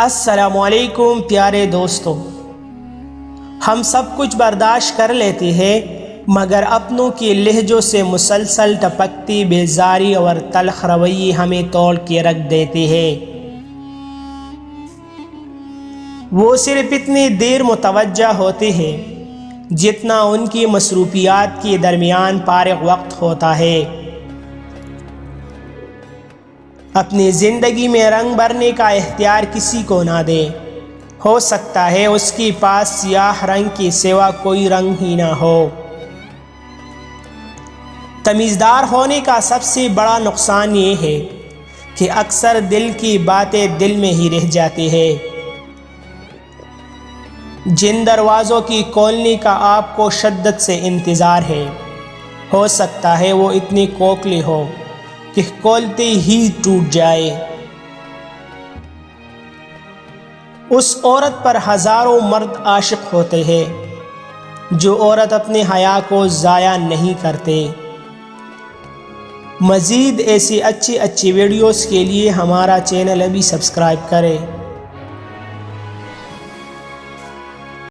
السلام علیکم پیارے دوستوں، ہم سب کچھ برداشت کر لیتے ہیں مگر اپنوں کی لہجوں سے مسلسل ٹپکتی بیزاری اور تلخ رویے ہمیں توڑ کے رکھ دیتے ہیں۔ وہ صرف اتنی دیر متوجہ ہوتے ہیں جتنا ان کی مصروفیات کے درمیان فارغ وقت ہوتا ہے۔ اپنی زندگی میں رنگ بھرنے کا اختیار کسی کو نہ دے، ہو سکتا ہے اس کے پاس سیاہ رنگ کے سوا کوئی رنگ ہی نہ ہو۔ تمیزدار ہونے کا سب سے بڑا نقصان یہ ہے کہ اکثر دل کی باتیں دل میں ہی رہ جاتی ہیں۔ جن دروازوں کی کھولنے کا آپ کو شدت سے انتظار ہے، ہو سکتا ہے وہ اتنی کھوکھلی ہو کہ کھولتے ہی ٹوٹ جائے۔ اس عورت پر ہزاروں مرد عاشق ہوتے ہیں جو عورت اپنے حیا کو ضائع نہیں کرتے۔ مزید ایسی اچھی ویڈیوز کے لیے ہمارا چینل ابھی سبسکرائب کریں۔